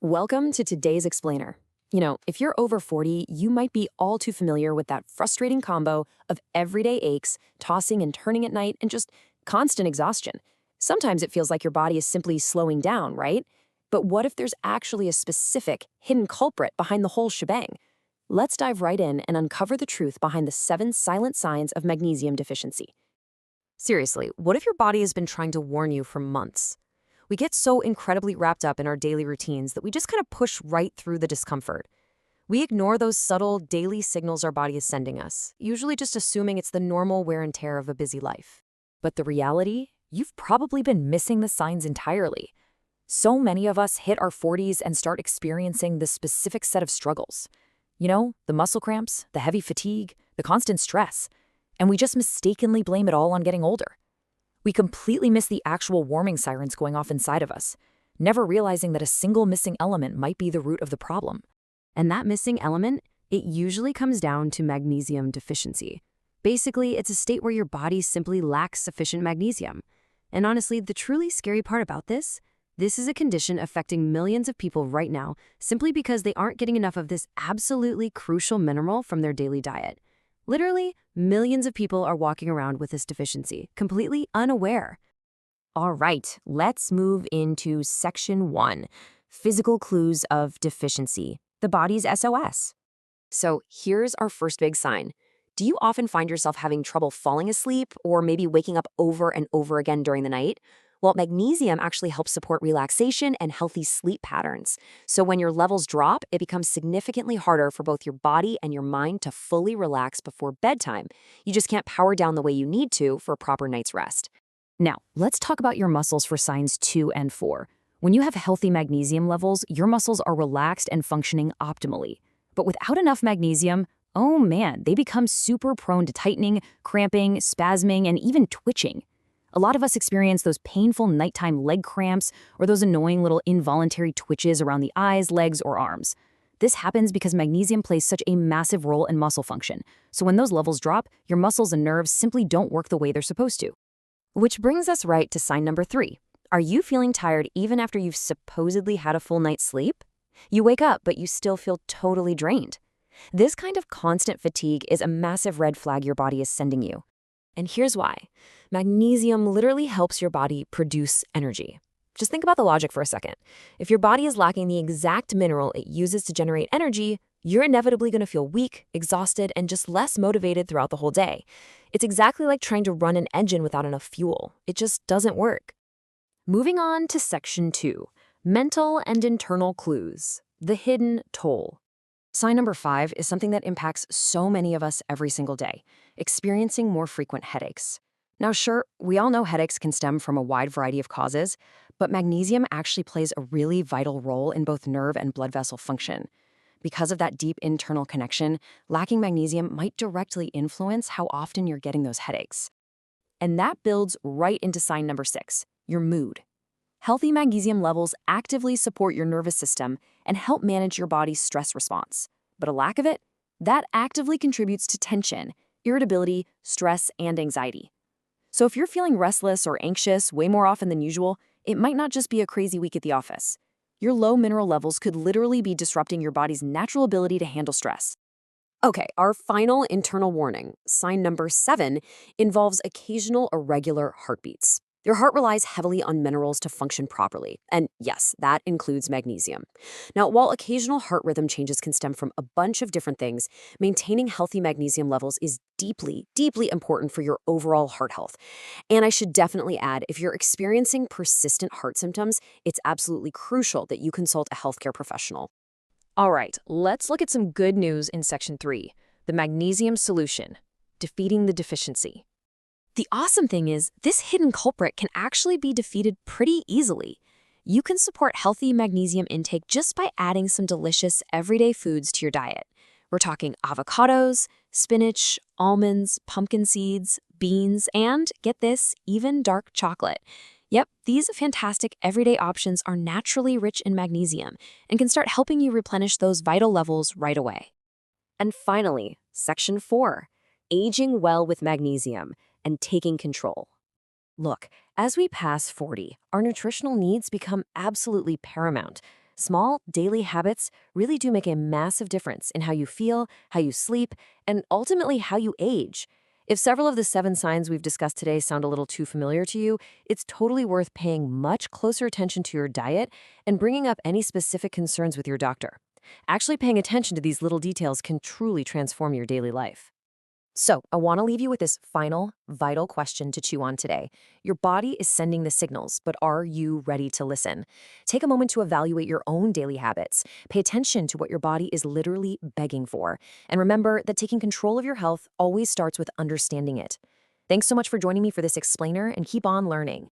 Welcome to today's explainer. If you're over 40, you might be all too familiar with that frustrating combo of everyday aches, tossing and turning at night, and just constant exhaustion. Sometimes it feels like your body is simply slowing down, right? But what if there's actually a specific, hidden culprit behind the whole shebang? Let's dive right in and uncover the truth behind the 7 silent signs of magnesium deficiency. Seriously, what if your body has been trying to warn you for months? We get so incredibly wrapped up in our daily routines that we just kind of push right through the discomfort. We ignore those subtle daily signals our body is sending us, usually just assuming it's the normal wear and tear of a busy life. But the reality? You've probably been missing the signs entirely. So many of us hit our 40s and start experiencing this specific set of struggles. The muscle cramps, the heavy fatigue, the constant stress. And we just mistakenly blame it all on getting older. We completely miss the actual warming sirens going off inside of us, never realizing that a single missing element might be the root of the problem. And that missing element, it usually comes down to magnesium deficiency. Basically, it's a state where your body simply lacks sufficient magnesium. And honestly, the truly scary part about this is a condition affecting millions of people right now simply because they aren't getting enough of this absolutely crucial mineral from their daily diet. Literally, millions of people are walking around with this deficiency, completely unaware. All right, let's move into section 1, physical clues of deficiency, the body's SOS. So here's our first big sign. Do you often find yourself having trouble falling asleep or maybe waking up over and over again during the night? Well, magnesium actually helps support relaxation and healthy sleep patterns. So when your levels drop, it becomes significantly harder for both your body and your mind to fully relax before bedtime. You just can't power down the way you need to for a proper night's rest. Now, let's talk about your muscles for signs 2 and 4. When you have healthy magnesium levels, your muscles are relaxed and functioning optimally. But without enough magnesium, oh man, they become super prone to tightening, cramping, spasming, and even twitching. A lot of us experience those painful nighttime leg cramps or those annoying little involuntary twitches around the eyes, legs, or arms. This happens because magnesium plays such a massive role in muscle function. So when those levels drop, your muscles and nerves simply don't work the way they're supposed to. Which brings us right to sign number 3. Are you feeling tired even after you've supposedly had a full night's sleep? You wake up, but you still feel totally drained. This kind of constant fatigue is a massive red flag your body is sending you. And here's why. Magnesium literally helps your body produce energy. Just think about the logic for a second. If your body is lacking the exact mineral it uses to generate energy, you're inevitably going to feel weak, exhausted, and just less motivated throughout the whole day. It's exactly like trying to run an engine without enough fuel. It just doesn't work. Moving on to section 2, mental and internal clues, the hidden toll. Sign number 5 is something that impacts so many of us every single day, experiencing more frequent headaches. Now, sure, we all know headaches can stem from a wide variety of causes, but magnesium actually plays a really vital role in both nerve and blood vessel function. Because of that deep internal connection, lacking magnesium might directly influence how often you're getting those headaches. And that builds right into sign number 6, your mood. Healthy magnesium levels actively support your nervous system and help manage your body's stress response. But a lack of it, that actively contributes to tension, irritability, stress, and anxiety. So if you're feeling restless or anxious way more often than usual, it might not just be a crazy week at the office. Your low mineral levels could literally be disrupting your body's natural ability to handle stress. Okay, our final internal warning, sign number 7, involves occasional irregular heartbeats. Your heart relies heavily on minerals to function properly, and yes, that includes magnesium. Now, while occasional heart rhythm changes can stem from a bunch of different things, maintaining healthy magnesium levels is deeply, deeply important for your overall heart health. And I should definitely add, if you're experiencing persistent heart symptoms, it's absolutely crucial that you consult a healthcare professional. All right, let's look at some good news in section 3, the magnesium solution, defeating the deficiency. The awesome thing is, this hidden culprit can actually be defeated pretty easily. You can support healthy magnesium intake just by adding some delicious everyday foods to your diet. We're talking avocados, spinach, almonds, pumpkin seeds, beans, and, get this, even dark chocolate. Yep, these fantastic everyday options are naturally rich in magnesium and can start helping you replenish those vital levels right away. And finally, section 4, aging well with magnesium and taking control. Look, as we pass 40, our nutritional needs become absolutely paramount. Small daily habits really do make a massive difference in how you feel, how you sleep, and ultimately how you age. If several of the 7 signs we've discussed today sound a little too familiar to you, it's totally worth paying much closer attention to your diet and bringing up any specific concerns with your doctor. Actually, paying attention to these little details can truly transform your daily life. So, I want to leave you with this final, vital question to chew on today. Your body is sending the signals, but are you ready to listen? Take a moment to evaluate your own daily habits. Pay attention to what your body is literally begging for. And remember that taking control of your health always starts with understanding it. Thanks so much for joining me for this explainer, and keep on learning.